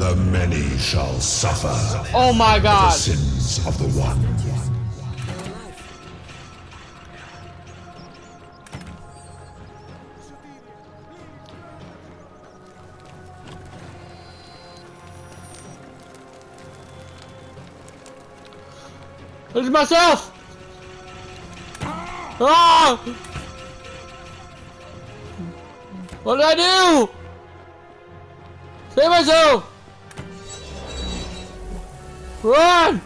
The many shall suffer. Oh my The god. sins of the one. This is myself! Ah! What did I do? Save myself! Run!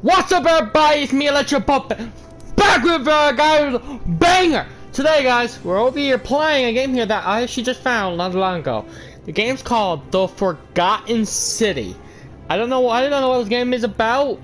What's up, everybody? It's me, Electro Puppet, back with guys, banger! Today, guys, we're over here playing a game here that I actually just found not long ago. The game's called The Forgotten City. I don't know what this game is about.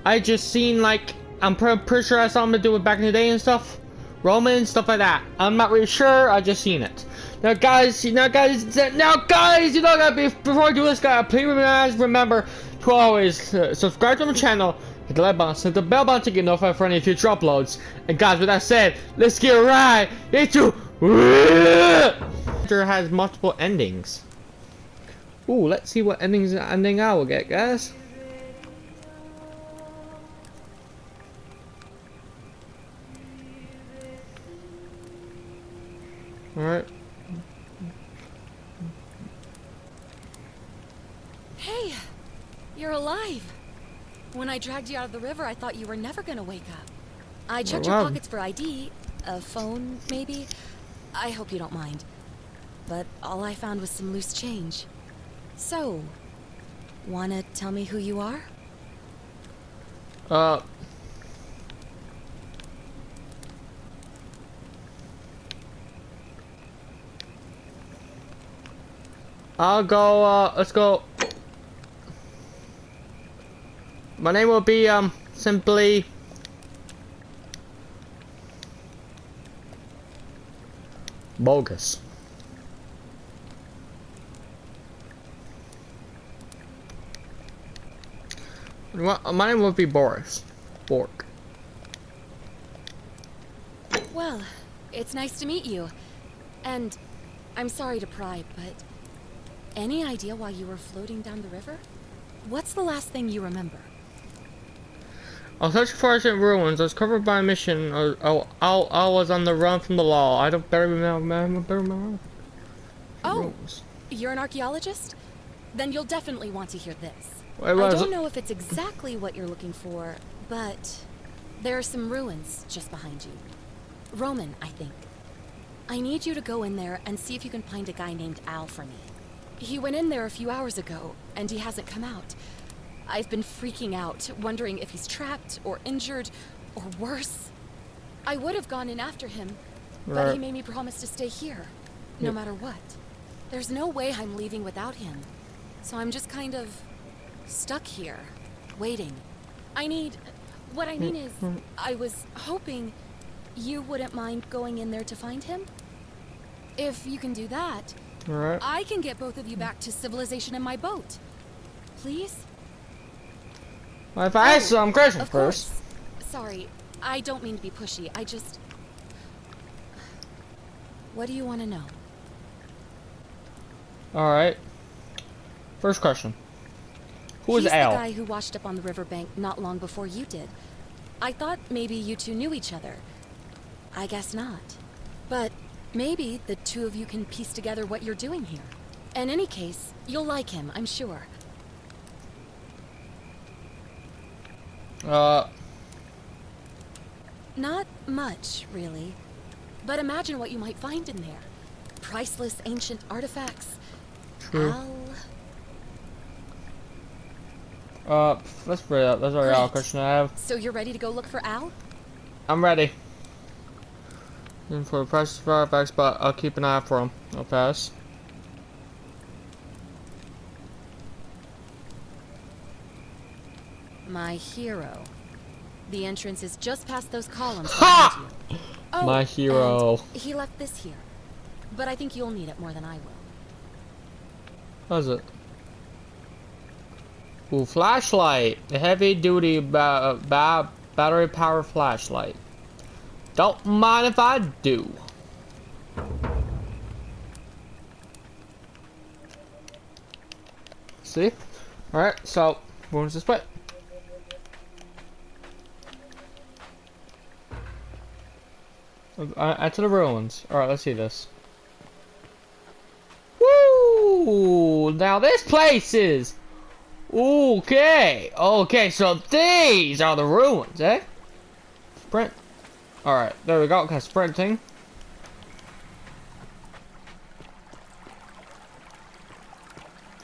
I just seen, like, I'm pretty sure I saw him do it back in the day and stuff. Roman, stuff like that. I'm not really sure, I just seen it. Now guys, you know, before I do this, guys, please remember to always subscribe to my channel, hit the like button, hit the bell button to get notified for any future uploads. And guys, with that said, let's get right into it has multiple endings. Ooh, let's see what ending I will get, guys. Alright. Hey, you're alive. When I dragged you out of the river, I thought you were never gonna wake up. I checked your pockets for ID, a phone, maybe. I hope you don't mind. But all I found was some loose change. So, wanna tell me who you are? I'll go, let's go. My name will be, simply Bogus. My name will be Boris. Bork. Well, it's nice to meet you. And I'm sorry to pry, but any idea why you were floating down the river? What's the last thing you remember? I was searching for ancient ruins. I was covered by a mission. I was on the run from the law. I don't better remember. Oh, ruins. You're an archaeologist? Then you'll definitely want to hear this. I don't know if it's exactly what you're looking for, but there are some ruins just behind you. Roman, I think. I need you to go in there and see if you can find a guy named Al for me. He went in there a few hours ago, and he hasn't come out. I've been freaking out, wondering if he's trapped, or injured, or worse. I would have gone in after him, but he made me promise to stay here, no matter what. There's no way I'm leaving without him, so I'm just kind of stuck here, waiting. What I mean is, I was hoping you wouldn't mind going in there to find him. If you can do that, Alright. I can get both of you back to civilization in my boat. Please? Well, if I ask some questions Of first. course. Sorry, I don't mean to be pushy. I just... What do you want to know? Alright. First question. Who is He's Al? the guy who washed up on the riverbank not long before you did. I thought maybe you two knew each other. I guess not. But maybe the two of you can piece together what you're doing here. In any case, you'll like him, I'm sure. Not much, really. But imagine what you might find in there. Priceless ancient artifacts. True. Al... That's very Al question I have. So you're ready to go look for Al? I'm ready. And for the prices for artifacts, but I'll keep an eye out for him. I'll pass. My hero. The entrance is just past those columns. Ha! You. Oh, My hero. and he left this here. But I think you'll need it more than I will. How's it? Ooh, flashlight. A heavy duty battery powered flashlight. Don't mind if I do. See? Alright, so, where's this way? To the ruins. Alright, let's see this. Woo! Now this place is... Okay. Okay, so these are the ruins, eh? Sprint. Alright, there we go. Okay, sprinting.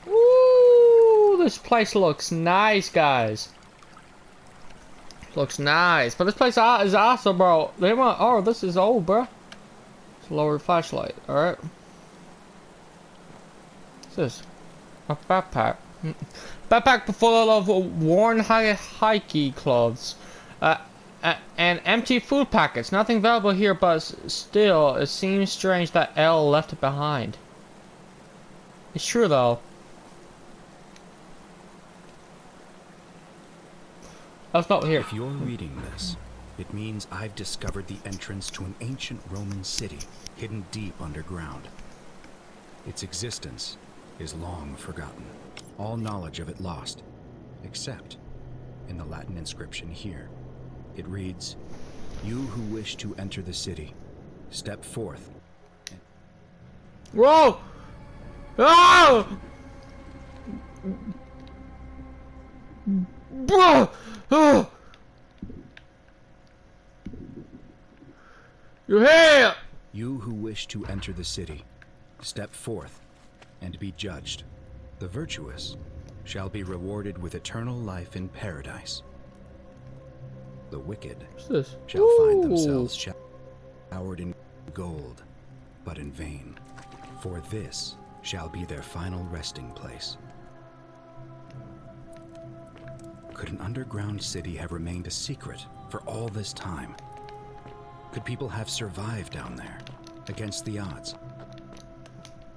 Woo! This place looks nice, guys. Looks nice. But this place is awesome, bro. They want... Oh, this is old, bro. Let's lower flashlight. Alright. What's this? A backpack. Backpack full of worn hiking clothes. And empty food packets. Nothing valuable here, but still, it seems strange that Elle left it behind. It's true, though. That's not here. If you're reading this, it means I've discovered the entrance to an ancient Roman city hidden deep underground. Its existence is long forgotten. All knowledge of it lost, except in the Latin inscription here. It reads, "You who wish to enter the city, step forth." Whoa! Oh! Bro! Oh! You're here! You who wish to enter the city, step forth and be judged. The virtuous shall be rewarded with eternal life in paradise. The wicked What's this? shall find themselves showered in gold, but in vain, for this shall be their final resting place. Could an underground city have remained a secret for all this time? Could people have survived down there, against the odds?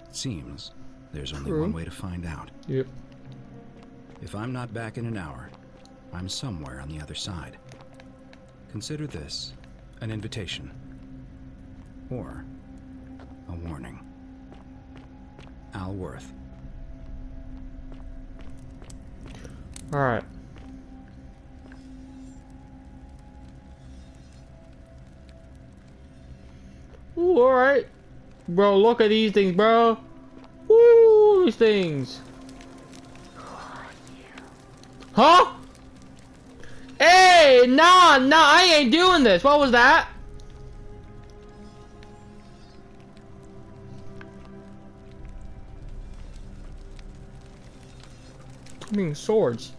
It seems there's only one way to find out. Yep. If I'm not back in an hour, I'm somewhere on the other side. Consider this an invitation, or a warning. Al Worth. Alright. Ooh, alright. Bro, look at these things, bro. Ooh, these things. Huh? Hey, nah, I ain't doing this. What was that? Meaning swords.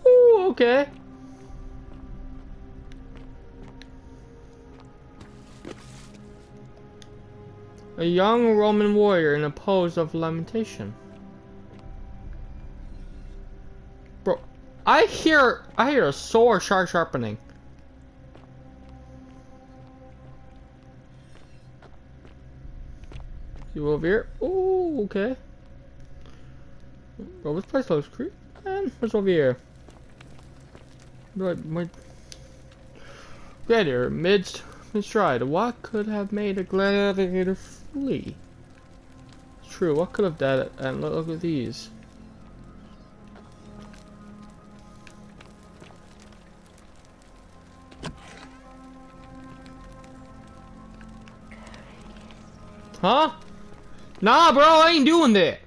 Ooh, okay. A young Roman warrior in a pose of lamentation. Bro, I hear a sword sharpening. You over here? Oh, okay. Bro, this place looks creepy. Man, what's over here? My gladiator mid-stride. What could have made a gladiator flee? It's true. What could have done it? And look at these. Huh? Nah, bro, I ain't doing that.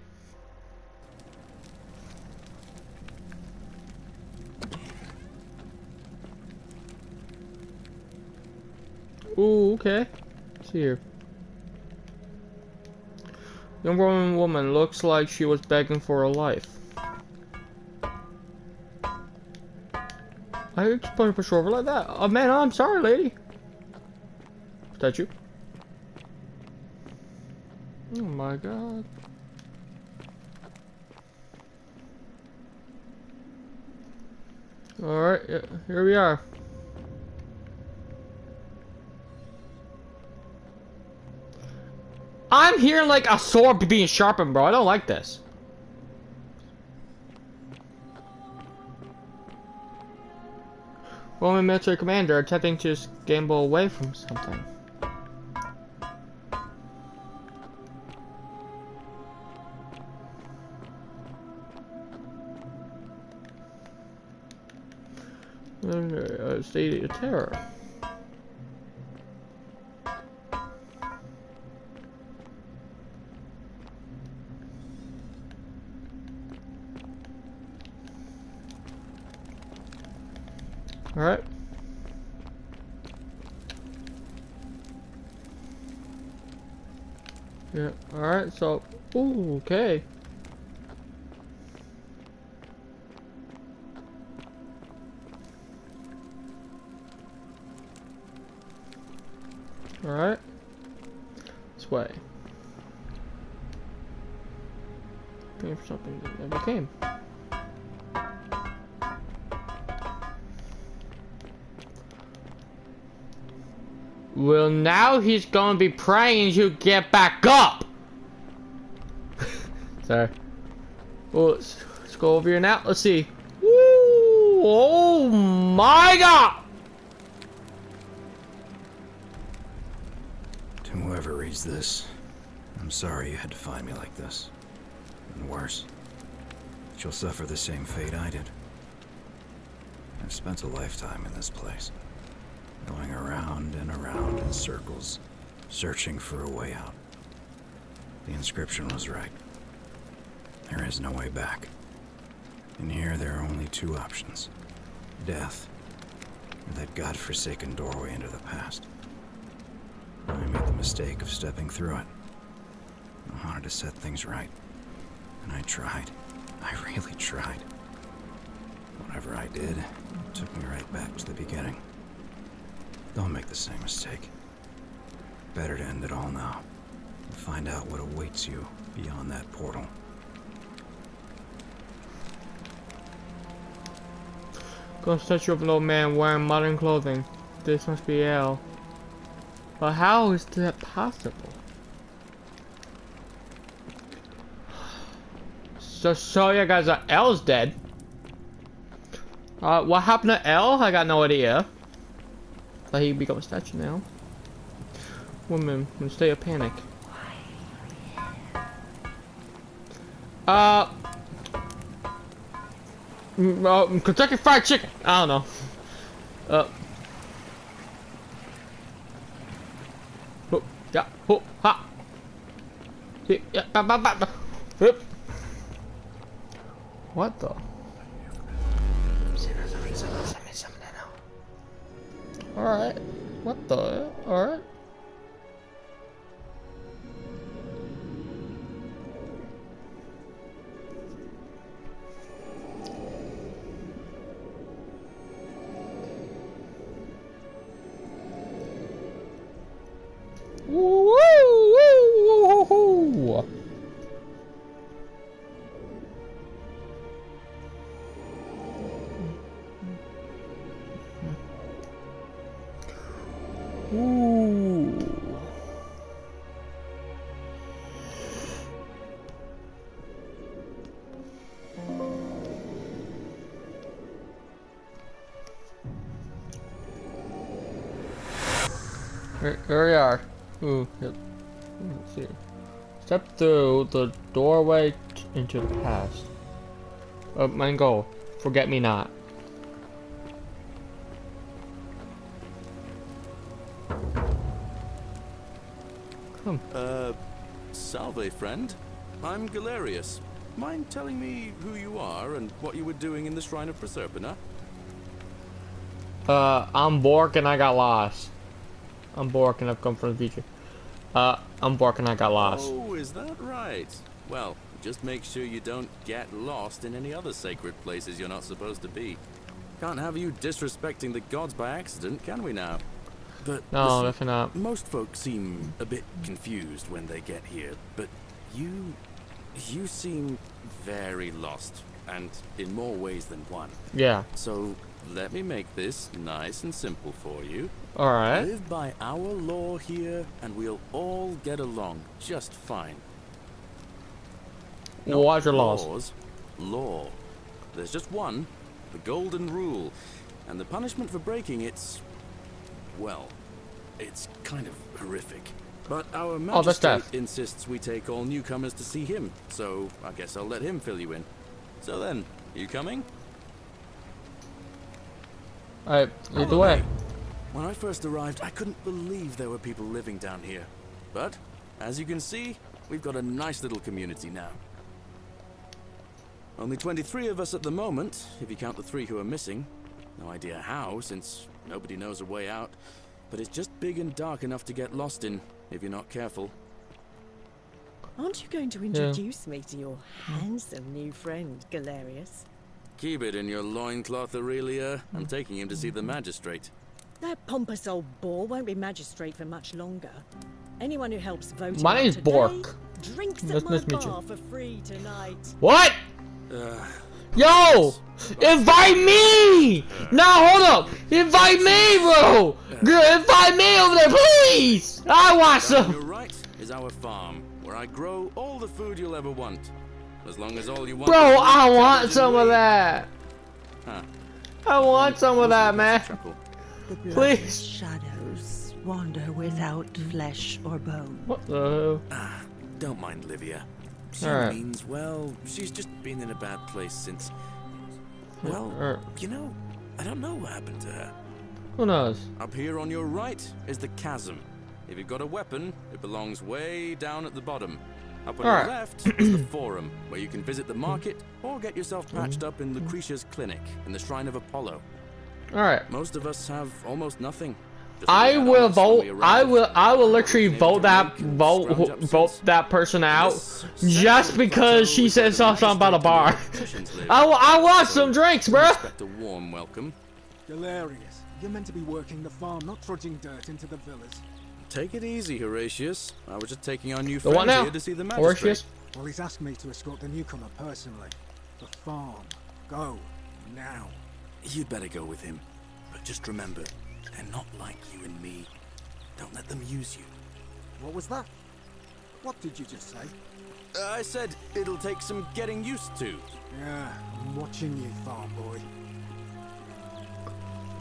Ooh, okay. Let's see here. Young Roman woman looks like she was begging for her life. I just supposed to push her over like that. Oh man, I'm sorry, lady. Is that you? Oh my god. Alright, yeah, here we are. I'm hearing like a sword being sharpened, bro. I don't like this. Roman military commander attempting to scramble away from something. State of terror. All right. Yeah. All right. So, ooh, okay. All right. This way. Looking for something that never came. Well, now he's gonna be praying you get back up! Sorry. Well, let's go over here now. Let's see. Woo! Oh my god! To whoever reads this, I'm sorry you had to find me like this. And worse, you'll suffer the same fate I did. I've spent a lifetime in this place. Going around and around in circles, searching for a way out. The inscription was right. There is no way back. In here, there are only two options. Death, or that godforsaken doorway into the past. I made the mistake of stepping through it. I wanted to set things right. And I tried. I really tried. Whatever I did, it took me right back to the beginning. Don't make the same mistake. Better to end it all now and find out what awaits you beyond that portal. Ghost statue of an old man wearing modern clothing. This must be L. But how is that possible? Just show you guys that L's dead. What happened to L? I got no idea. But he become a statue now. Woman in a state of panic. Kentucky Fried Chicken. I don't know. Oh, yeah, oh, ha. Yeah, ba, ba, ba, ba. What the? Alright. What the? Alright. Woo woo woo woo. Ooh. Here we are. Ooh, yep. Let's see. Step through the doorway into the past. Main goal. Forget me not. Salve, friend. I'm Galerius. Mind telling me who you are and what you were doing in the Shrine of Proserpina? I'm Bork and I got lost. I'm Bork and I've come from the future. I'm Bork and I got lost. Oh, is that right? Well, just make sure you don't get lost in any other sacred places you're not supposed to be. Can't have you disrespecting the gods by accident, can we now? But No, listen, definitely not. most folks seem a bit confused when they get here, but you seem very lost, and in more ways than one. Yeah. So let me make this nice and simple for you. Alright. Live by our law here, and we'll all get along just fine. What's your laws? Laws, law. There's just one, the golden rule. And the punishment for breaking it's... well, it's kind of horrific. But our that's magistrate death. insists we take all newcomers to see him, so I guess I'll let him fill you in. So then, you coming? Alright, lead the way. When I first arrived, I couldn't believe there were people living down here. But, as you can see, we've got a nice little community now. Only 23 of us at the moment, if you count the 3 who are missing. No idea how, since nobody knows a way out. But it's just big and dark enough to get lost in, if you're not careful. Aren't you going to introduce me to your handsome new friend, Galerius? Keep it in your loincloth, Aurelia. I'm taking him to see the magistrate. That pompous old bore won't be magistrate for much longer. Anyone who helps vote My him out name's today Bork. drinks Nice at my to meet you. bar for free tonight. What? Yo! Invite me! Now hold up! Invite me, bro! Girl, invite me over there, please! I want Down on some! your right is our farm, where I grow all the food you'll ever want. As long as all you want Bro, is I cabbage want and some of wheat. that! Huh. I want some of that, man! Chuckle. The Please. bloodless shadows wander without flesh or bone. What the Don't mind Livia. She Alright. means, well, she's just been in a bad place since... Well, Alright. you know, I don't know what happened to her. Who knows? Up here on your right is the chasm. If you've got a weapon, it belongs way down at the bottom. Up on Alright. your left is the forum, where you can visit the market or get yourself patched up in Lucretia's clinic in the Shrine of Apollo. Alright. Most of us have almost nothing. Just I rely on will us when vote. we I arrive. will literally Able vote to that make and scrounge up vote since. that person out This just central because she plateau said is where the something about a bar. magistrate and the politicians live. I want So, some drinks, we bruh. expect a warm welcome. Galerius, you're meant to be working the farm, not trudging dirt into the villas. Take it easy, Horatius. I was just taking our new The what friend now? here to see the magistrate. Horatius? Well, he's asked me to escort the newcomer personally. The farm. Go. Now. You'd better go with him. But just remember, they're not like you and me. Don't let them use you. What was that? What did you just say? I said it'll take some getting used to. Yeah, I'm watching you, farm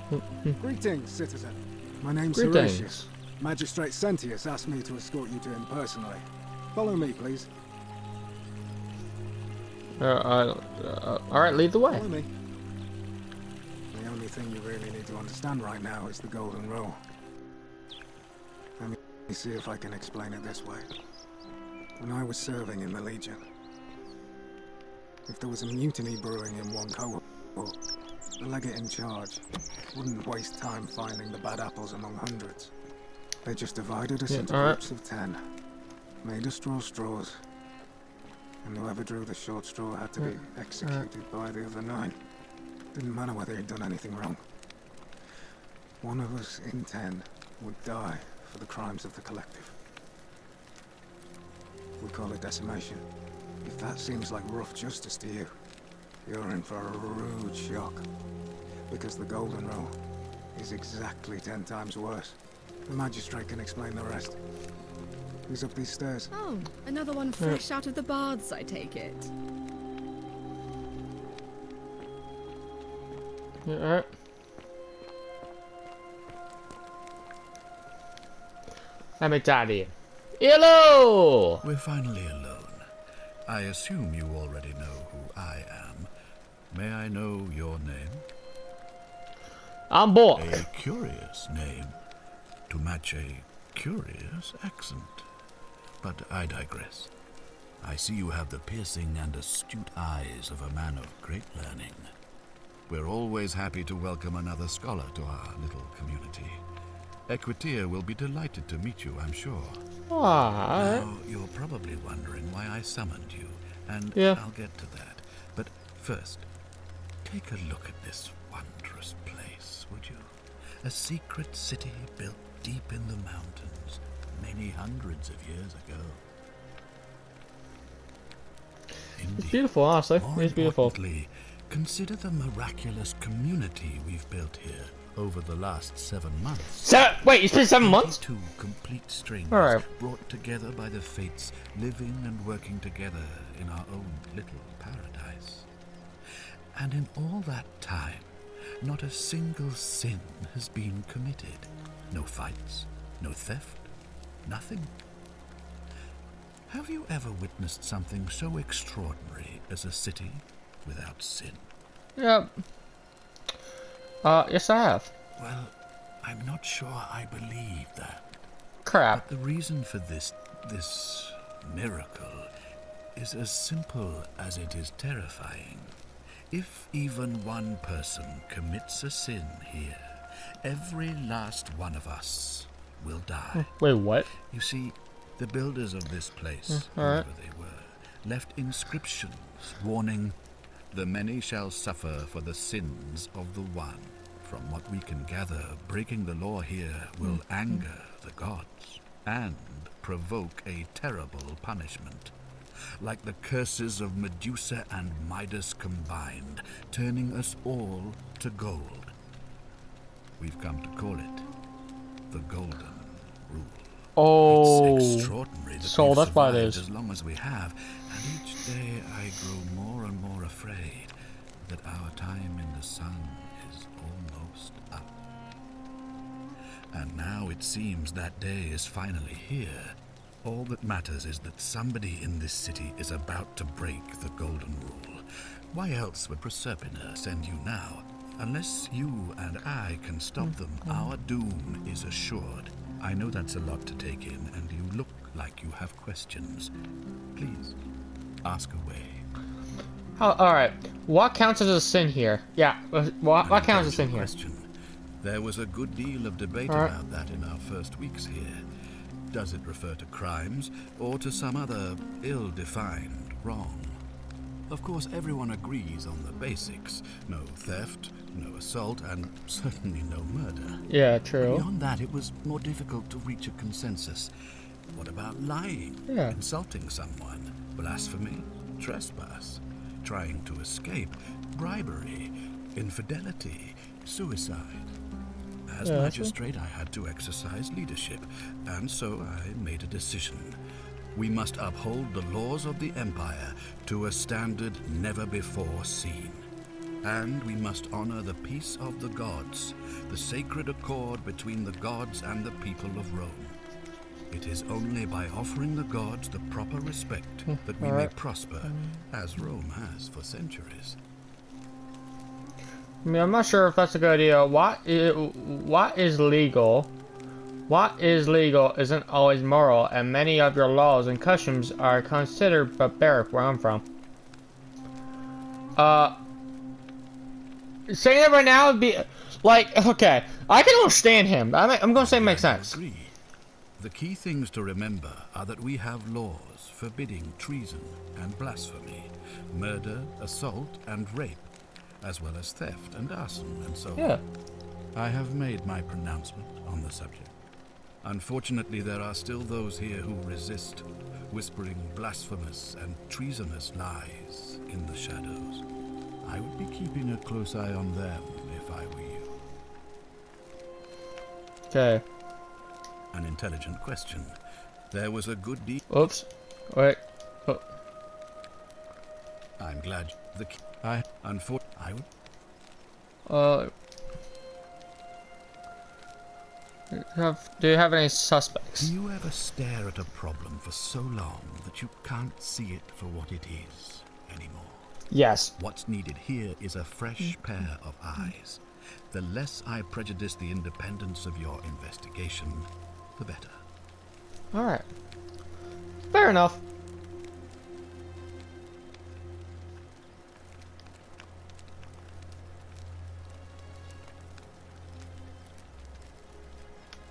boy. Greetings, citizen. My name's Greetings. Horatius. Magistrate Sentius asked me to escort you to him personally. Follow me, please. Alright, lead the way. Follow me. The only thing you really need to understand right now is the Golden Rule. Let me see if I can explain it this way. When I was serving in the Legion, if there was a mutiny brewing in one cohort, the legate in charge wouldn't waste time finding the bad apples among hundreds. They just divided us into groups of 10, made us draw straws, and whoever drew the short straw had to be executed by the other 9. Didn't matter whether he'd done anything wrong. One of us in 10 would die for the crimes of the collective. We call it decimation. If that seems like rough justice to you, you're in for a rude shock. Because the Golden Rule is exactly 10 times worse. The magistrate can explain the rest. Who's up these stairs? Oh, another one fresh out of the baths, I take it. Alright. Let me tell you. Hello! We're finally alone. I assume you already know who I am. May I know your name? I'm Bork. A curious name to match a curious accent. But I digress. I see you have the piercing and astute eyes of a man of great learning. We're always happy to welcome another scholar to our little community. Equitia will be delighted to meet you, I'm sure. Alright. Now, you're probably wondering why I summoned you, and Yeah. I'll get to that. But first, take a look at this wondrous place, would you? A secret city built deep in the mountains, many hundreds of years ago. It's Indeed. beautiful, honestly. More It's beautiful. importantly, consider the miraculous community we've built here over the last 7 months. Wait, it's been 7 months? 22 complete strangers Alright. brought together by the fates, living and working together in our own little paradise. And in all that time, not a single sin has been committed. No fights, no theft, nothing. Have you ever witnessed something so extraordinary as a city without sin? Yep. Yes I have. Well, I'm not sure I believe that. Crap. But the reason for this miracle is as simple as it is terrifying. If even one person commits a sin here, every last one of us will die. Wait, what? You see, the builders of this place, alright. whoever they were, left inscriptions warning, "The many shall suffer for the sins of the one." From what we can gather, breaking the law here will anger the gods and provoke a terrible punishment. Like the curses of Medusa and Midas combined, turning us all to gold. We've come to call it the Golden Rule. Oh, It's extraordinary that so we've that's why it survived is. as long as we have, and each day I grow more and more afraid that our time in the sun is almost up. And now it seems that day is finally here. All that matters is that somebody in this city is about to break the Golden Rule. Why else would Proserpina send you now? Unless you and I can stop them, our doom is assured. I know that's a lot to take in, and you look like you have questions. Please, ask away. Alright. What counts as a sin here? Yeah, what An counts as a sin intelligent here? question. There was a good deal of debate Alright. about that in our first weeks here. Does it refer to crimes, or to some other ill-defined wrong? Of course, everyone agrees on the basics. No theft, no assault, and certainly no murder. Yeah, true. Beyond that, it was more difficult to reach a consensus. What about lying? Yeah. Insulting someone? Blasphemy? Trespass? Trying to escape? Bribery? Infidelity? Suicide? As Yeah, magistrate, I had to exercise leadership, and so I made a decision. We must uphold the laws of the Empire to a standard never before seen. And we must honor the peace of the gods, the sacred accord between the gods and the people of Rome. It is only by offering the gods the proper respect that we may prosper, as Rome has for centuries. I mean, I'm not sure if that's a good idea. What is legal? What is legal isn't always moral, and many of your laws and customs are considered barbaric where I'm from. Saying it right now would be like, okay, I can understand him. I'm gonna say it makes sense. Agree. The key things to remember are that we have laws forbidding treason and blasphemy, murder, assault, and rape, as well as theft and arson and so Yeah. on. I have made my pronouncement on the subject. Unfortunately, there are still those here who resist, whispering blasphemous and treasonous lies in the shadows. I would be keeping a close eye on them if I were you. Okay. An intelligent question. There was a good deal. Oops. Wait. Oh. I'm glad I would. Do you have any suspects? Do you ever stare at a problem for so long that you can't see it for what it is anymore? Yes. What's needed here is a fresh pair of eyes. The less I prejudice the independence of your investigation, the better. Alright. Fair enough.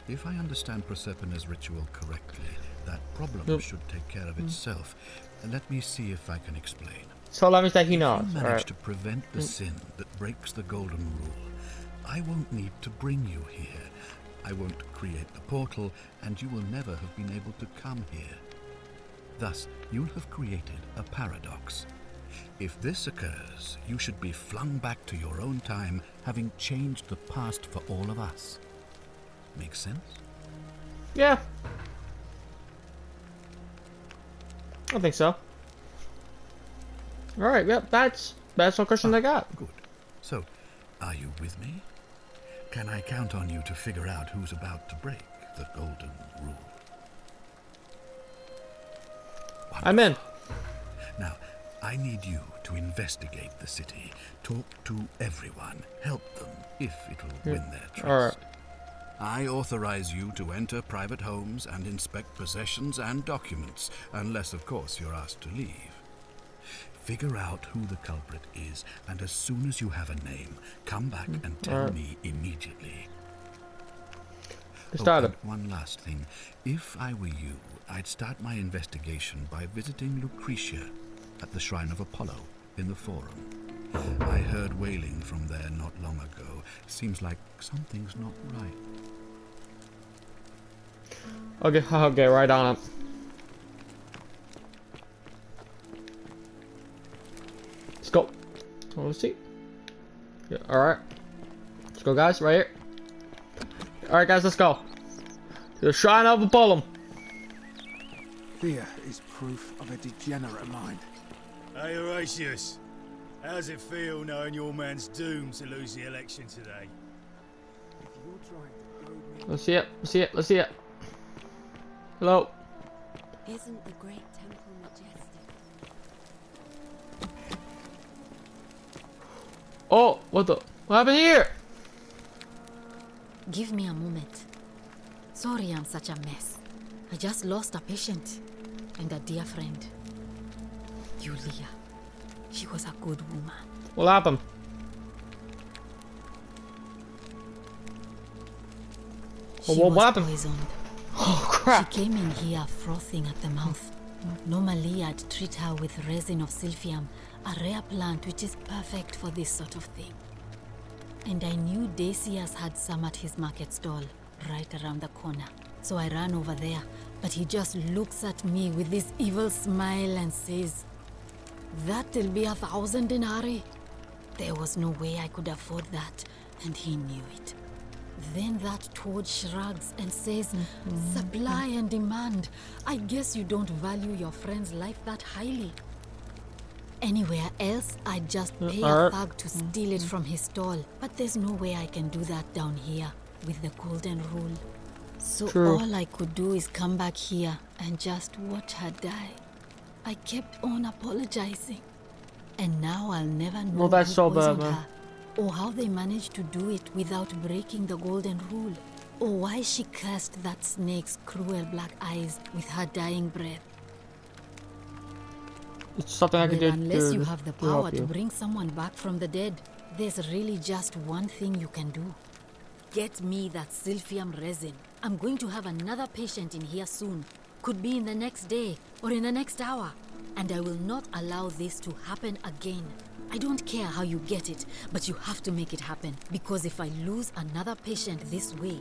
If I understand Proserpina's ritual correctly, that problem should take care of itself. Let me see if I can explain. So let me think he knows. If you manage Alright. to prevent the sin that breaks the Golden Rule, I won't need to bring you here. I won't create the portal, and you will never have been able to come here. Thus, you'll have created a paradox. If this occurs, you should be flung back to your own time, having changed the past for all of us. Make sense? Yeah. I think so. Alright, yep, that's all questions I got. Good. So, Are you with me? Can I count on you to figure out who's about to break the Golden Rule? I'm in. Now, I need you to investigate the city, talk to everyone, help them if it'll win their trust. Alright. I authorize you to enter private homes and inspect possessions and documents, unless, of course, you're asked to leave. Figure out who the culprit is, and as soon as you have a name, come back and tell me immediately. Started. And one last thing. If I were you, I'd start my investigation by visiting Lucretia at the Shrine of Apollo in the Forum. I heard wailing from there not long ago. Seems like something's not right. Okay, I'll get right on it. Let's go. Let's see. Yeah, alright. Let's go, guys, right here. Alright, guys, let's go. To the Shrine of Apollo. Fear is proof of a degenerate mind. Hey, Horatius. How's it feel knowing your man's doomed to lose the election today? If you're trying to goad me... Let's see it. Let's see it. Let's see it. Hello. Isn't the great temple majestic? Oh, what happened here? Give me a moment. Sorry I'm such a mess. I just lost a patient and a dear friend. Julia. She was a good woman. What happened? She what was happened? Poisoned. Oh crap. She came in here frothing at the mouth. Normally I'd treat her with resin of silphium, a rare plant which is perfect for this sort of thing. And I knew Decius had some at his market stall, right around the corner. So I ran over there, but he just looks at me with this evil smile and says, "That'll be 1,000 denarii." There was no way I could afford that, and he knew it. Then that toad shrugs and says, "Supply and demand. I guess you don't value your friend's life that highly." Anywhere else, I'd just pay a thug to steal it from his stall. But there's no way I can do that down here with the Golden Rule. So all I could do is come back here and just watch her die. I kept on apologizing. And now I'll never know that's who so bad, poisoned man. her, or how they managed to do it without breaking the Golden Rule, or why she cursed that snake's cruel black eyes with her dying breath. It's something I can do. Unless you have the power help to you. bring someone back from the dead, there's really just one thing you can do. Get me that silphium resin. I'm going to have another patient in here soon. Could be in the next day or in the next hour. And I will not allow this to happen again. I don't care how you get it, but you have to make it happen. Because if I lose another patient this way,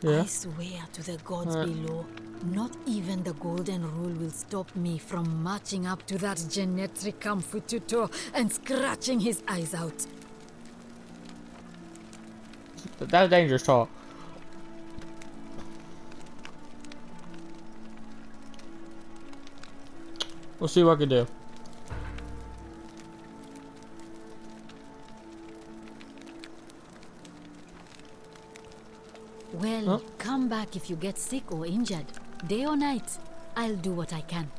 I swear to the gods below, not even the Golden Rule will stop me from marching up to that Genetricum Fututo and scratching his eyes out. That's dangerous talk. We'll see what I can do. Well, come back if you get sick or injured. Day or night, I'll do what I can.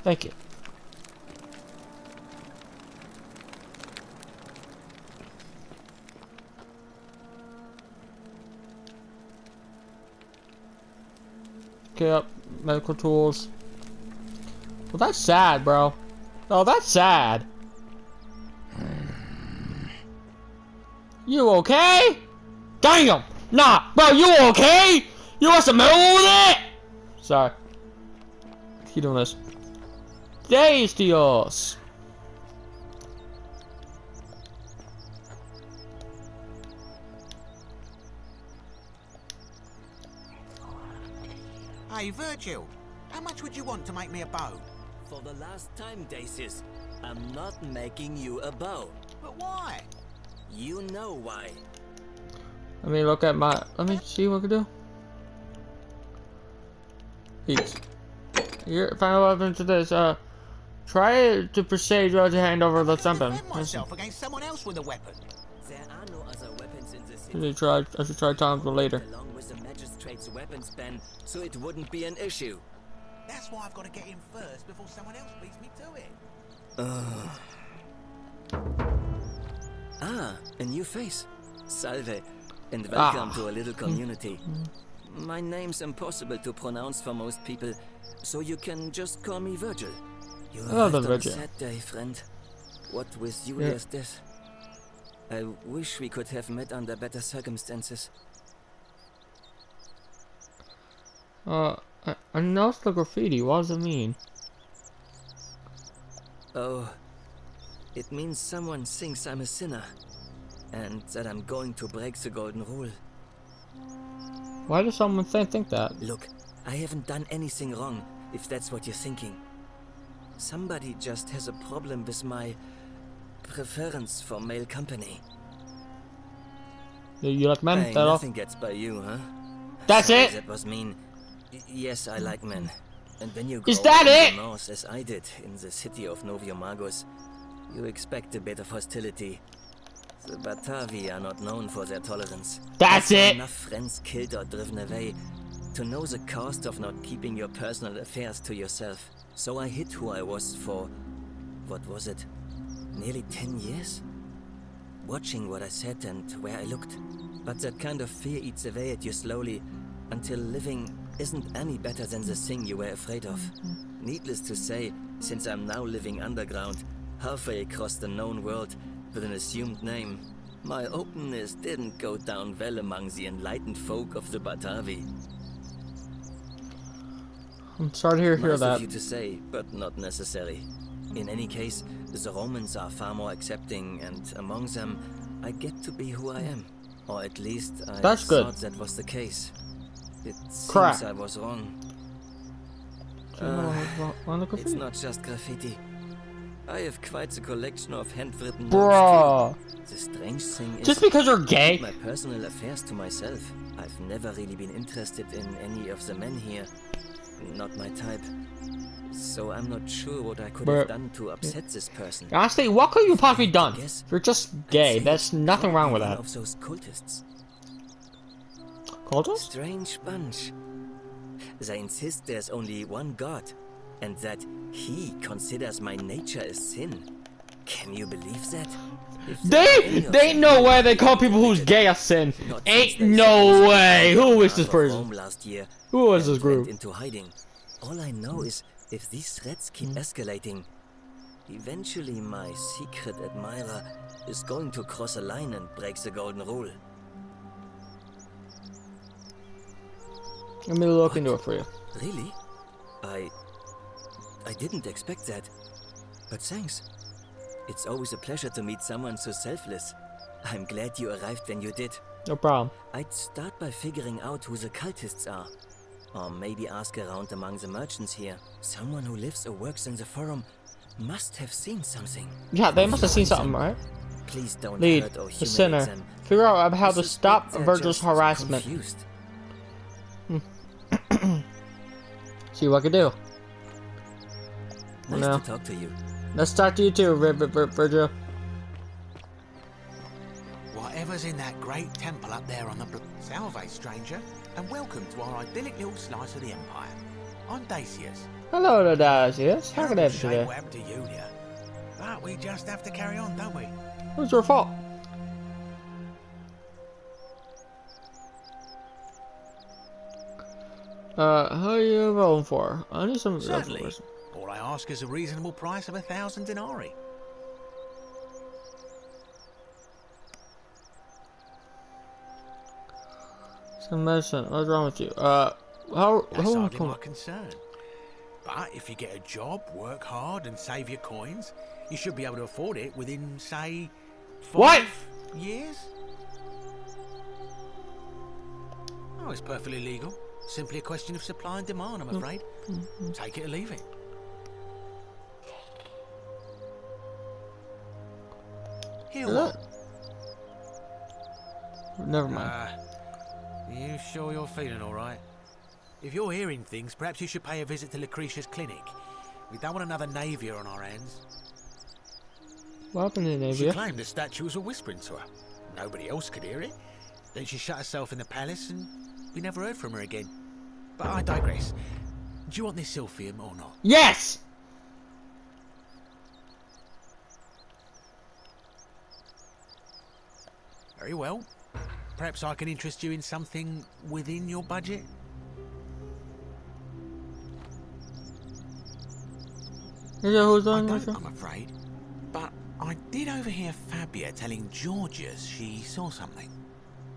Thank you. Okay, up medical tools. Well, that's sad, bro. Oh, that's sad. You okay? Damn! Nah, bro, you okay? You must have moved it! Sorry. Keep doing this. Days to yours. Hey, Virgil, how much would you want to make me a bow? For the last time, Dacius, I'm not making you a bow. But why? You know why. Let me look at my. Let me see what I can do. Eat. Your final weapon to this. Try to persuade Joe to hand over the something. Defend myself against someone else with a weapon. There I should try Tom's one later. Along with the magistrate's weapons ban, so it wouldn't be an issue. That's why I've got to get in first before someone else beats me to it. Ah, a new face. Salve, and welcome to a little community. My name's impossible to pronounce for most people, so you can just call me Virgil. You arrived on a sad day, friend. What with Julia's death. I wish we could have met under better circumstances. I noticed the graffiti. What does it mean? Oh, it means someone thinks I'm a sinner, and that I'm going to break the golden rule. Why does someone think that? Look, I haven't done anything wrong, if that's what you're thinking. Somebody just has a problem with my preference for male company. You like men? Hey, nothing gets by you, huh? That's Sorry, it? That was mean. Yes, I like men. And when you Is grow that up in it? the north, as I did in the city of Noviomagos, you expect a bit of hostility. The Batavi are not known for their tolerance. That's it! Enough friends killed or driven away to know the cost of not keeping your personal affairs to yourself. So I hid who I was for, what was it, nearly 10 years? Watching what I said and where I looked. But that kind of fear eats away at you slowly, until living isn't any better than the thing you were afraid of. Needless to say, since I'm now living underground, halfway across the known world, with an assumed name, my openness didn't go down well among the enlightened folk of the Batavi. I'm sorry to hear Nice that. of you to say, but not necessary. In any case, the Romans are far more accepting, and among them, I get to be who I am. Or at least I That's good. thought that was the case. It seems Crap. I was wrong. It's It's not just graffiti. I have quite the collection of handwritten Bruh. notes too. The strange thing is, Just because you're gay? I keep my personal affairs to myself. I've never really been interested in any of the men here. Not my type. So I'm not sure what I could have done to upset this person. Honestly, what could you possibly done? You're just gay. There's nothing wrong with One that. of those cultists. Cultists? Strange bunch. They insist there's only one God, and that he considers my nature a sin. Can you believe that? They ain't no way they call people who's gay a sin. Ain't no way. Who is this person? Last year, Who is this went group? into hiding. All I know is if these threats keep escalating, eventually my secret admirer is going to cross a line and break the golden rule. Let me look into it for you. Really? I didn't expect that. But thanks. It's always a pleasure to meet someone so selfless. I'm glad you arrived when you did. No problem. I'd start by figuring out who the cultists are. Or maybe ask around among the merchants here. Someone who lives or works in the forum must have seen something. Yeah, they must have seen something, right? Please don't Lead, hurt or the humiliate sinner. them. Figure out how I to suspect stop they're Virgil's just harassment. confused. See what I can do. Nice No. to talk to you. Let's talk to you too, Virgil. Whatever's in that great temple up there on the Salve, stranger, and welcome to our idyllic little slice of the Empire. I'm Dacius. Hello there, Dacius. How can I help you Shame today? what happened to Julia. But we just have to carry on, don't we? What's your fault? How are you rolling for? I need some. Certainly. All I ask is a reasonable price of 1,000 denarii. Some medicine. What's wrong with you? That's hardly my concern. But if you get a job, work hard, and save your coins, you should be able to afford it within, say, 5 years? Oh, it's perfectly legal. Simply a question of supply and demand, I'm afraid. Take it or leave it. Here, what? Never mind. You sure you're feeling all right? If you're hearing things, perhaps you should pay a visit to Lucretia's clinic. We don't want another Navia on our hands. What happened to She Navia? claimed the statue was whispering to her. Nobody else could hear it. Then she shut herself in the palace and we never heard from her again. But I digress. Do you want this Silphium or not? Yes! Very well. Perhaps I can interest you in something within your budget? Is that who's I on don't, I'm afraid. But I did overhear Fabia telling Georgius she saw something.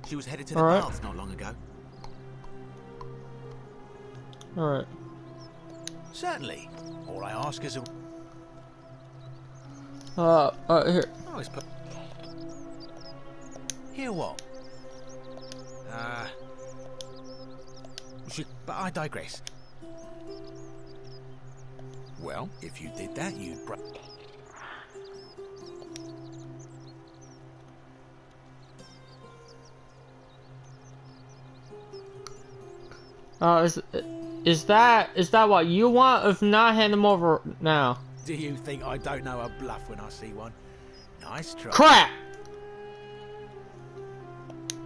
She was headed to the baths not long ago. Alright. Certainly. All I ask is a... Here. Always put... Here what? But I digress. Well, if you did that, you'd... Is that what you want? If not, hand them over now. Do you think I don't know a bluff when I see one? Nice try. Crap!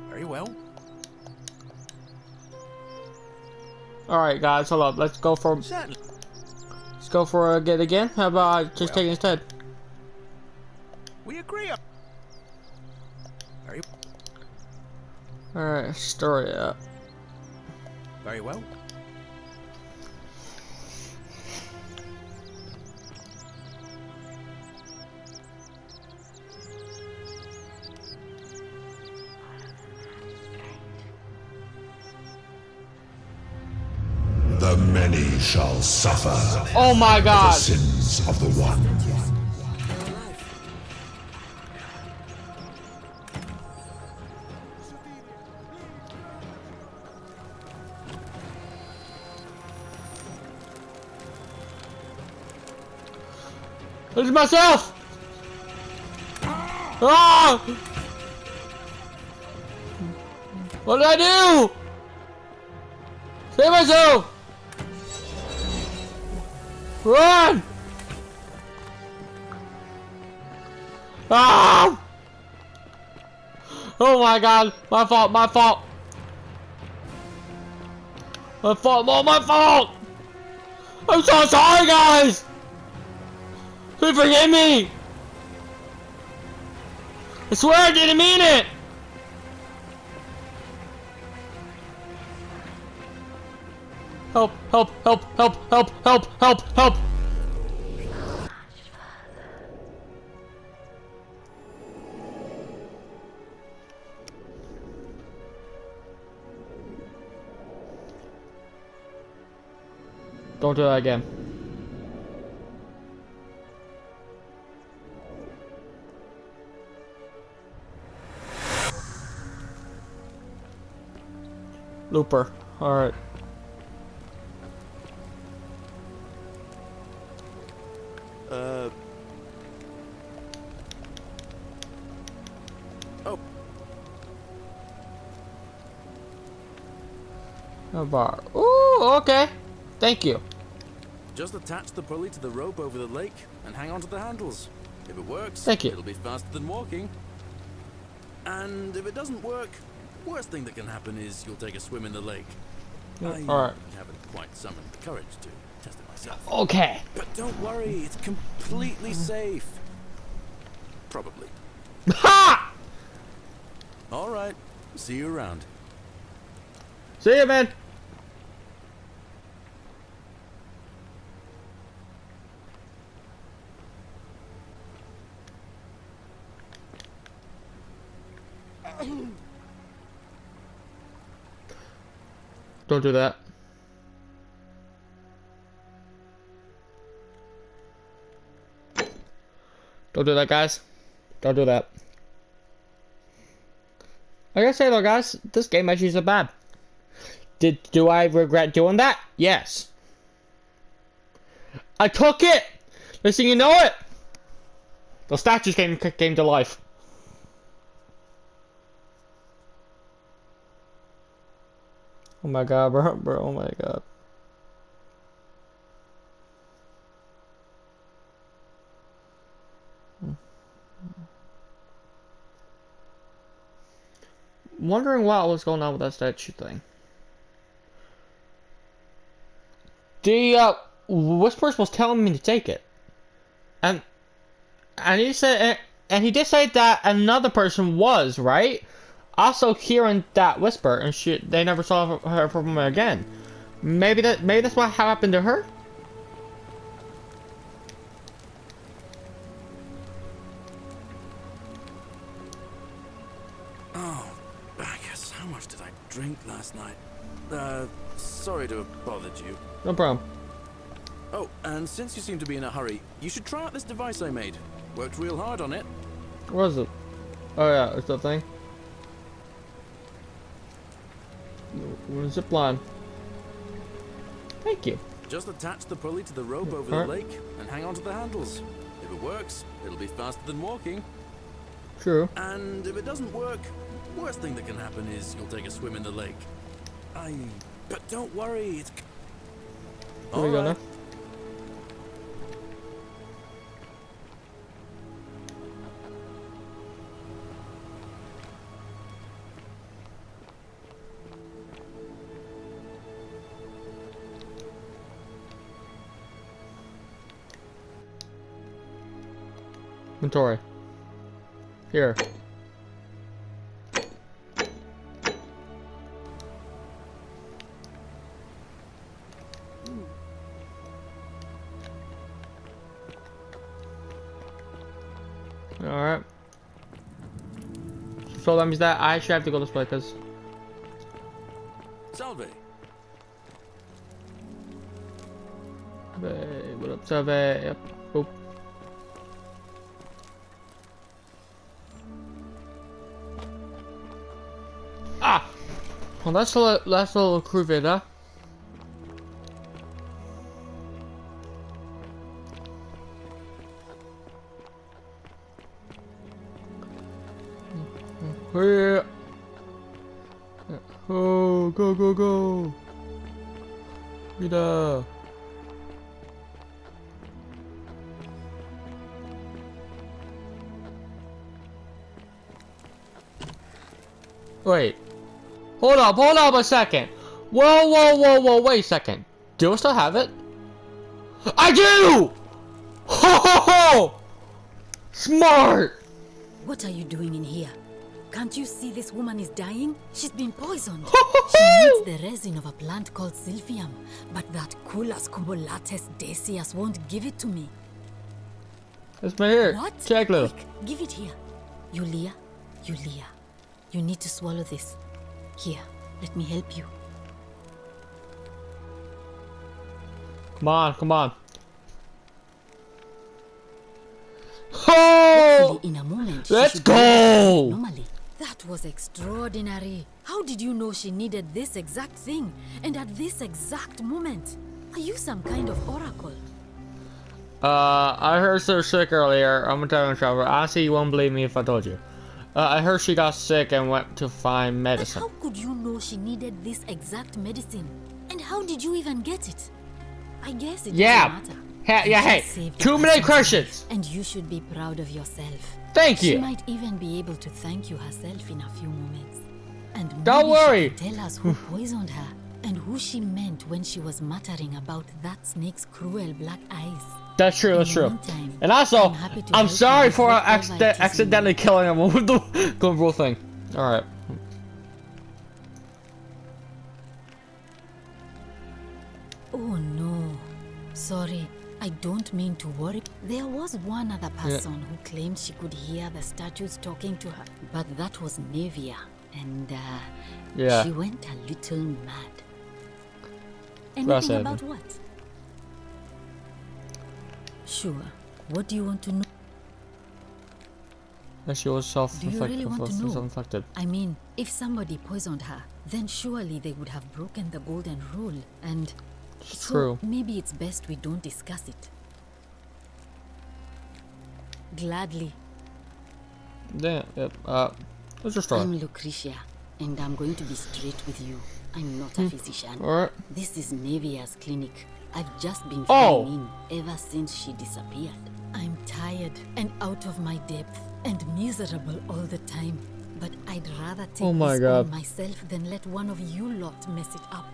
Very well. Alright guys, hold up. Let's go for... Certainly. Let's go for a get again. How about just taking instead? We agree on... Very... Alright, store it up. Very well. The many shall suffer. Oh my God! The sins of the one. This is myself! Ah! What did I do? Save myself! Run! Ah! Oh my God! My fault! My fault! My fault! Oh, my fault! I'm so sorry, guys! Please forgive me! I swear I didn't mean it! Help, help, help, help, help, help, help, help! Don't do that again. Looper. Alright. Oh. A bar. Ooh, okay. Thank you. Just attach the pulley to the rope over the lake and hang on to the handles. If it works, Thank you. It'll be faster than walking. And if it doesn't work, worst thing that can happen is you'll take a swim in the lake. I Alright. haven't quite summoned the courage to test it myself. Okay. But don't worry, it's completely safe. Probably. Ha! Alright, see you around. See ya, man. Don't do that. Don't do that, guys. Don't do that. Like I say though, guys, this game actually isn't bad. Do I regret doing that? Yes. I took it! Listen, you know it! The statues came to life. Oh my God, bro, oh my God. wondering what was going on with that statue thing. The Whispers was telling me to take it, and he said, and he did say that another person was right, also hearing that whisper, and they never saw her from her again. Maybe that's what happened to her. Oh, Bacchus, how much did I drink last night? Sorry to have bothered you. No problem. Oh, and since you seem to be in a hurry, you should try out this device I made. Worked real hard on it. What is it? Oh yeah, it's that thing. Zip line. Thank you. Just attach the pulley to the rope over the lake and hang on to the handles. If it works, it'll be faster than walking. True. And if it doesn't work, worst thing that can happen is you'll take a swim in the lake. But don't worry, it's... Here we go now. Inventory. Here. Alright. So that means that I actually have to go this way, because... Salve. What up, Salve? Yep. Boop. Ah! Well, that's a little Cruvida. Here. Oh, go, go, go. Vida. Wait. Hold up a second. Whoa, wait a second. Do I still have it? I do! Ho ho ho! Smart! What are you doing in here? Can't you see this woman is dying? She's been poisoned. She needs the resin of a plant called Silphium, but that Culus cumbulatus Decius won't give it to me. It's my hair. What? Quick, give it here. Yulia, you need to swallow this. Here, let me help you. Come on. Oh! In a moment, let's go! Normally, that was extraordinary. How did you know she needed this exact thing and at this exact moment? Are you some kind of oracle? I heard her sick earlier. I'm gonna tell you, Trevor. Honestly, you won't believe me if I told you. I heard she got sick and went to find medicine. But how could you know she needed this exact medicine? And how did you even get it? I guess it doesn't matter. Hey, too many questions. And you should be proud of yourself. Thank you. She might even be able to thank you herself in a few moments. And don't worry. She can tell us who poisoned her and who she meant when she was muttering about that snake's cruel black eyes. That's true. Meantime, and also, I'm sorry for accidentally killing him with the golden rule thing. Alright. Oh no. Sorry, I don't mean to worry. There was one other person who claimed she could hear the statues talking to her, but that was Nevia, and she went a little mad. Anything about what? Sure. What do you want to know? That she was self-inflicted. Do you really want to know? I mean, if somebody poisoned her, then surely they would have broken the golden rule, and it's true. Maybe it's best we don't discuss it. Gladly. Yeah, what's your story? I'm Lucretia, and I'm going to be straight with you. I'm not a physician. Alright. This is Nevia's clinic. I've just been filling in ever since she disappeared. I'm tired and out of my depth and miserable all the time. But I'd rather take Oh my this God. on myself than let one of you lot mess it up.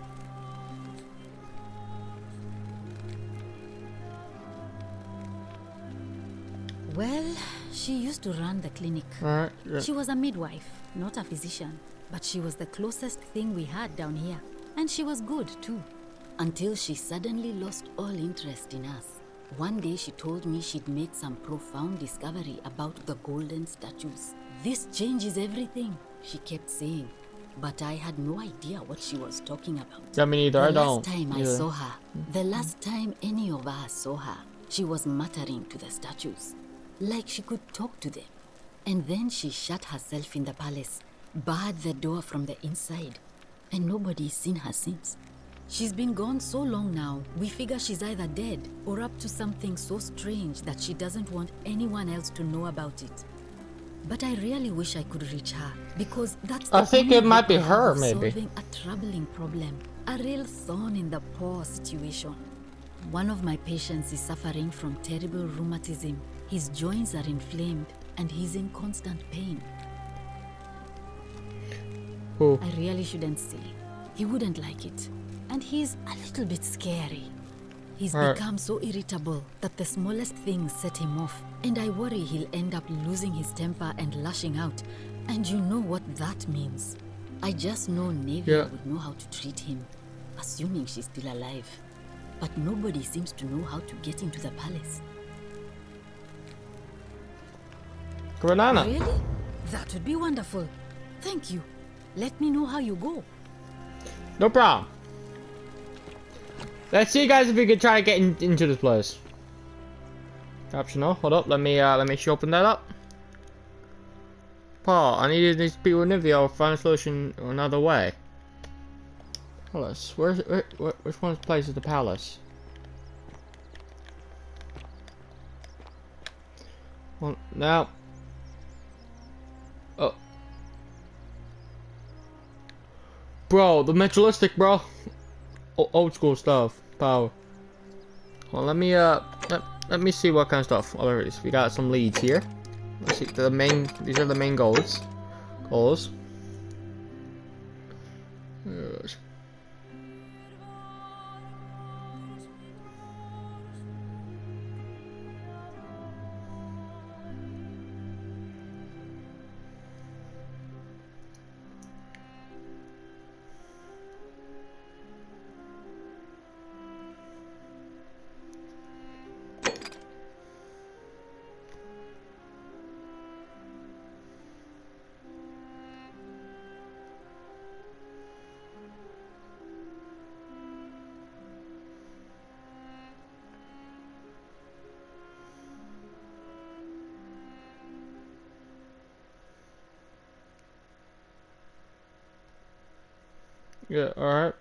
Well, she used to run the clinic. Alright, yeah. She was a midwife, not a physician, but she was the closest thing we had down here. And she was good too, until she suddenly lost all interest in us. One day she told me she'd made some profound discovery about the golden statues. This changes everything, she kept saying. But I had no idea what she was talking about. Yeah, me neither. I The don't. last time I either. saw her, the last time any of us saw her, she was muttering to the statues, like she could talk to them. And then she shut herself in the palace, barred the door from the inside, and nobody's seen her since. She's been gone so long now, we figure she's either dead or up to something so strange that she doesn't want anyone else to know about it. But I really wish I could reach her, because that's the I think only it might hope be I have her, of maybe. solving a troubling problem, a real thorn in the paw situation. One of my patients is suffering from terrible rheumatism. His joints are inflamed and he's in constant pain. Who? I really shouldn't say. He wouldn't like it. And he's a little bit scary. He's Alright. become so irritable that the smallest things set him off. And I worry he'll end up losing his temper and lashing out. And you know what that means. I just know Nevia would know how to treat him, assuming she's still alive. But nobody seems to know how to get into the palace. Granana. Really? That would be wonderful. Thank you. Let me know how you go. No problem. Let's see, guys, if we can try to get into this place. Optional. Hold up. Let me open that up. Paul, I need to speak with Nivea or find a solution another way. Palace. Which one's place is the palace? Well, now. Oh. Bro, the materialistic, bro. Old school stuff. Power. Well, let me see what kind of stuff. Oh, there it is. We got some leads here. Let's see the main. These are the main goals. Goals. Yes. Yeah, alright.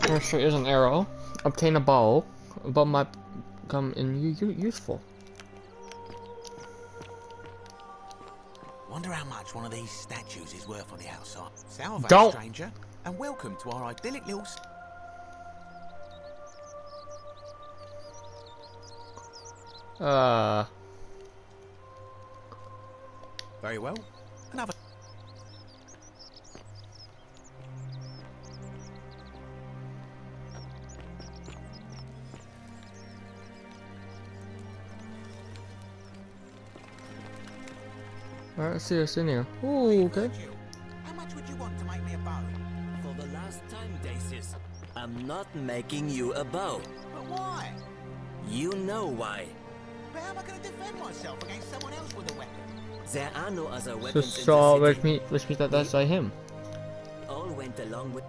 First is an arrow. Obtain a bow, but might become useful. Wonder how much one of these statues is worth on the outside. Salve, Don't. stranger, and welcome to our idyllic little... Very well. Another... Alright, let's see what's in here. Ooh, okay. How much would you want to make me a bow? For the last time, Dacius, I'm not making you a bow. But why? You know why. But how am I going to defend myself against someone else with a weapon? There are no other weapons So, in the city. which means that that's like him. All went along with...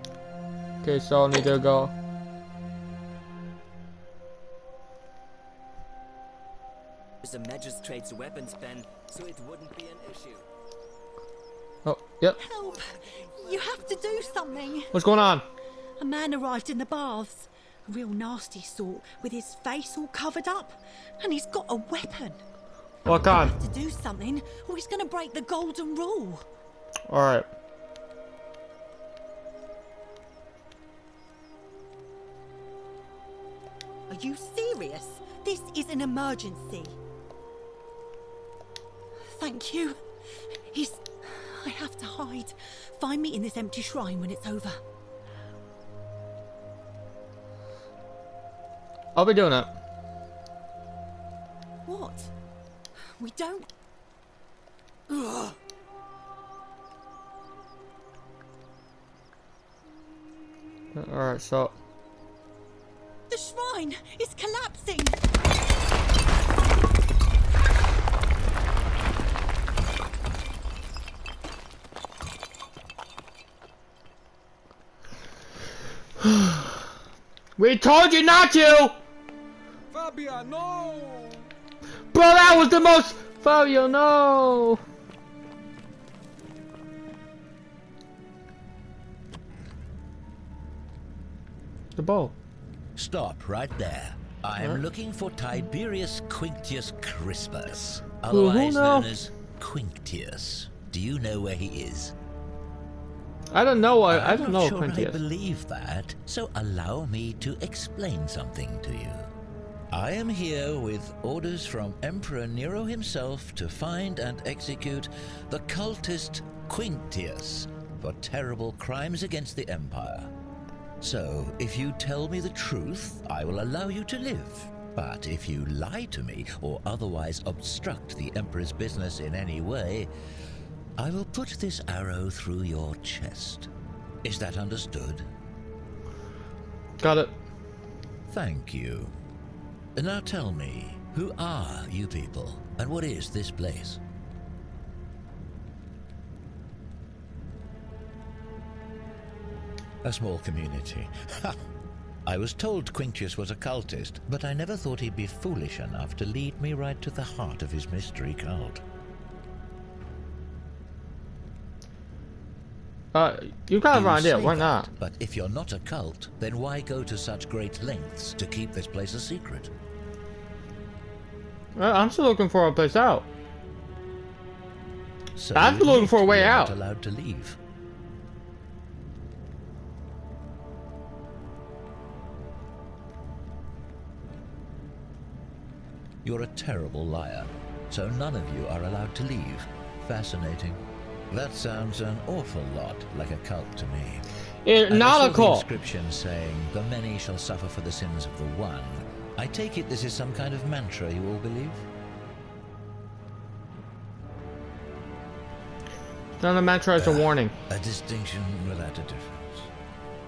Okay, so I need to go. the magistrate's weapons pen, so it wouldn't be an issue. Oh, yep. Help! You have to do something. What's going on? A man arrived in the baths. A real nasty sort, with his face all covered up. And he's got a weapon. What kind? To do something, or he's going to break the golden rule. Alright. Are you serious? This is an emergency. Thank you. I have to hide. Find me in this empty shrine when it's over. I'll be doing it. What? We don't... Ugh. Alright, so... The shrine is collapsing! We told you not to! Fabia, no! Bro, that was the most... Fabio, no! The bow. Stop right there. I am looking for Tiberius Quinctius Crispus, Who otherwise now? known as Quinctius. Do you know where he is? I don't know. I I'm don't not know sure Quintius. I believe that, so allow me to explain something to you. I am here with orders from Emperor Nero himself to find and execute the cultist Quinctius for terrible crimes against the Empire. So, if you tell me the truth, I will allow you to live. But if you lie to me or otherwise obstruct the Emperor's business in any way, I will put this arrow through your chest. Is that understood? Got it. Thank you. Now tell me, who are you people, and what is this place? A small community. Ha! I was told Quinctius was a cultist, but I never thought he'd be foolish enough to lead me right to the heart of his mystery cult. You got an You idea, say why that, not? But if you're not a cult, then why go to such great lengths to keep this place a secret? I'm still looking for a place out. So I'm still looking for a way you're out. not allowed to leave. You're a terrible liar, so none of you are allowed to leave. Fascinating. That sounds an awful lot like a cult to me. It's not a cult. The inscription saying, "The many shall suffer for the sins of the one." I take it this is some kind of mantra you all believe? None of mantra is a warning. A distinction without a difference.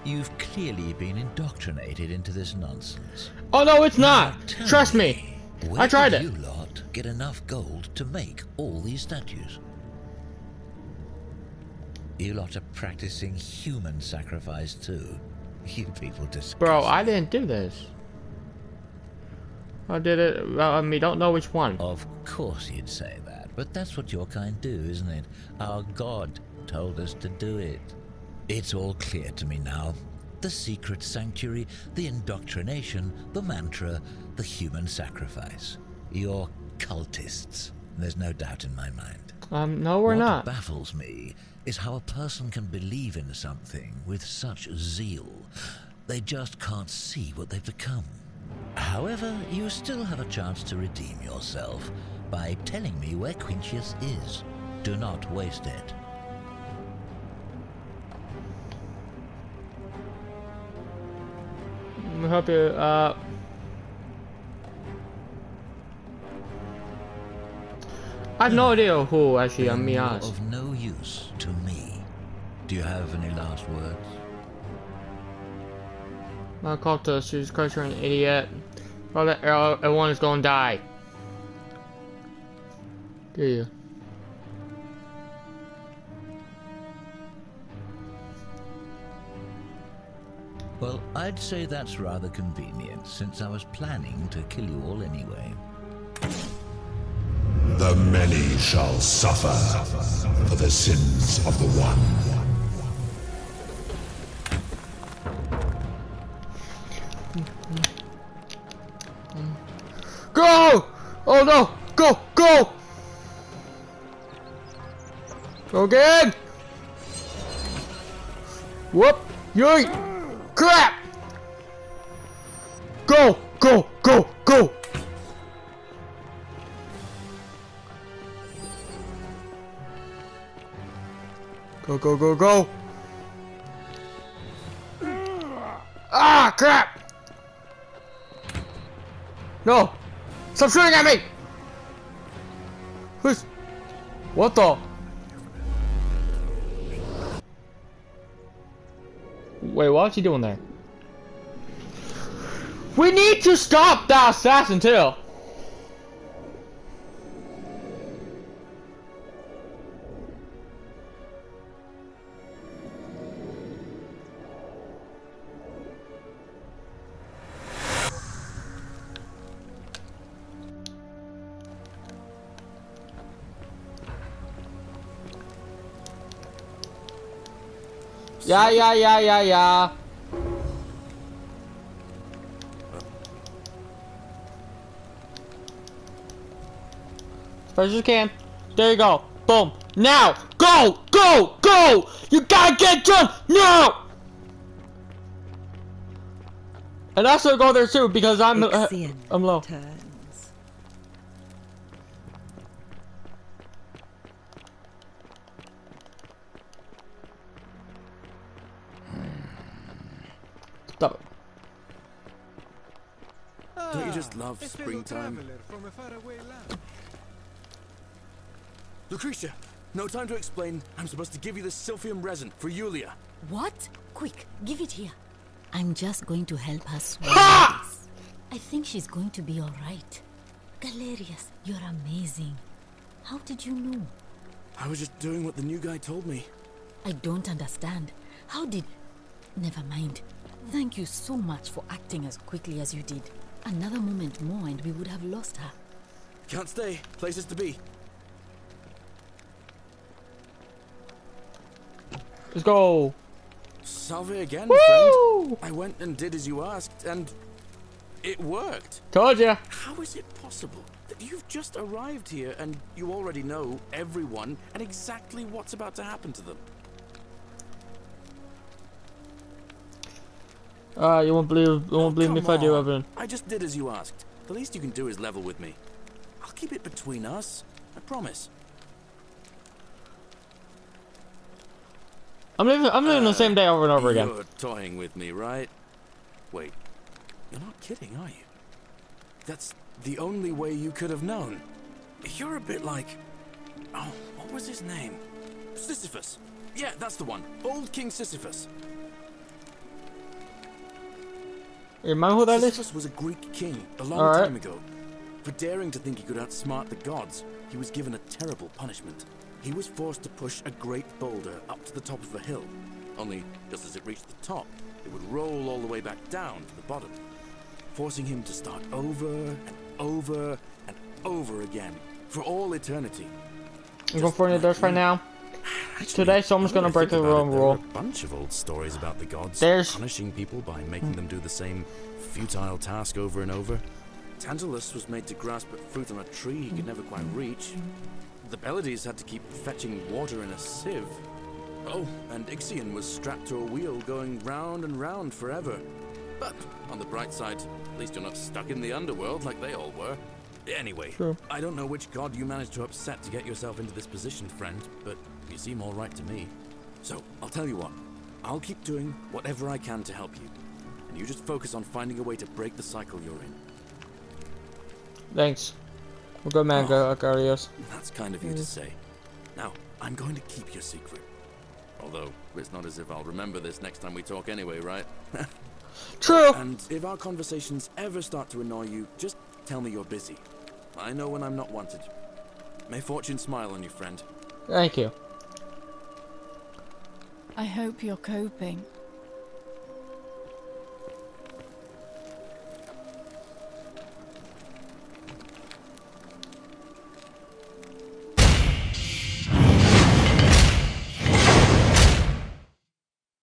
You've clearly been indoctrinated into this nonsense. Oh no, it's not. Tell Trust me. Where I tried did it. you lot get enough gold to make all these statues? You lot are practicing human sacrifice too. You people disgust Bro, I didn't do this. I did it. I mean, don't know which one. Of course you'd say that, but that's what your kind do, isn't it? Our God told us to do it. It's all clear to me now. The secret sanctuary, the indoctrination, the mantra, the human sacrifice. You're cultists. There's no doubt in my mind. No, we're what not. What baffles me is how a person can believe in something with such zeal. They just can't see what they've become. However, you still have a chance to redeem yourself by telling me where Quinctius is. Do not waste it. Let me help you. I have no idea who actually They're Mias. of no use to me. Do you have any last words? My cultist, Jesus Christ, you're an idiot. Everyone is gonna die. Do you? Well, I'd say that's rather convenient, since I was planning to kill you all anyway. The many shall suffer for the sins of the one. Go! Oh no! Go! Go! Go again! Whoop! Yoink! Crap! Go! Go! Go! Go! Go, go, go, go! Ah, crap! No! Stop shooting at me! Who's... What the? Wait, what's he doing there? We need to stop that assassin too! Yeah. As fast as you can. There you go. Boom. Now! Go! Go! Go! You gotta get done! No! And also go there too because I'm low. Stop it. Don't you just love springtime? Lucretia, no time to explain. I'm supposed to give you the Sylphium resin for Yulia. What? Quick, give it here. I'm just going to help her swallow this. I think she's going to be alright. Galerius, you're amazing. How did you know? I was just doing what the new guy told me. I don't understand. How did... Never mind. Thank you so much for acting as quickly as you did. Another moment more and we would have lost her. Can't stay. Places to be. Let's go. Salve again, Woo! friend. I went and did as you asked, and it worked. Told ya. How is it possible that you've just arrived here and you already know everyone and exactly what's about to happen to them? You won't believe me if I do, Evan. I just did as you asked. The least you can do is level with me. I'll keep it between us. I promise. I'm living the same day over and over again. You're toying with me, right? Wait, you're not kidding, are you? That's the only way you could have known. You're a bit like... Oh, what was his name? Sisyphus. Yeah, that's the one. Old King Sisyphus. You remember who that is? Sisyphus was a Greek king a long time ago. For daring to think he could outsmart the gods, he was given a terrible punishment. He was forced to push a great boulder up to the top of a hill. Only, just as it reached the top, it would roll all the way back down to the bottom, forcing him to start over and over and over again for all eternity. I'm going for any of those right now. Actually, Today, someone's gonna break the wrong there rule. are a bunch of old stories about the gods punishing people by making them do the same futile task over and over. Tantalus was made to grasp at fruit on a tree he could never quite reach. The Pleiades had to keep fetching water in a sieve. Oh, and Ixion was strapped to a wheel going round and round forever. But on the bright side, at least you're not stuck in the underworld like they all were. Anyway, I don't know which god you managed to upset to get yourself into this position, friend, but you seem all right to me. So, I'll tell you what. I'll keep doing whatever I can to help you. And you just focus on finding a way to break the cycle you're in. Thanks. Well, good man, Galerius. That's kind of you to say. Now, I'm going to keep your secret. Although, it's not as if I'll remember this next time we talk anyway, right? True. And if our conversations ever start to annoy you, just tell me you're busy. I know when I'm not wanted. May fortune smile on you, friend. Thank you. I hope you're coping.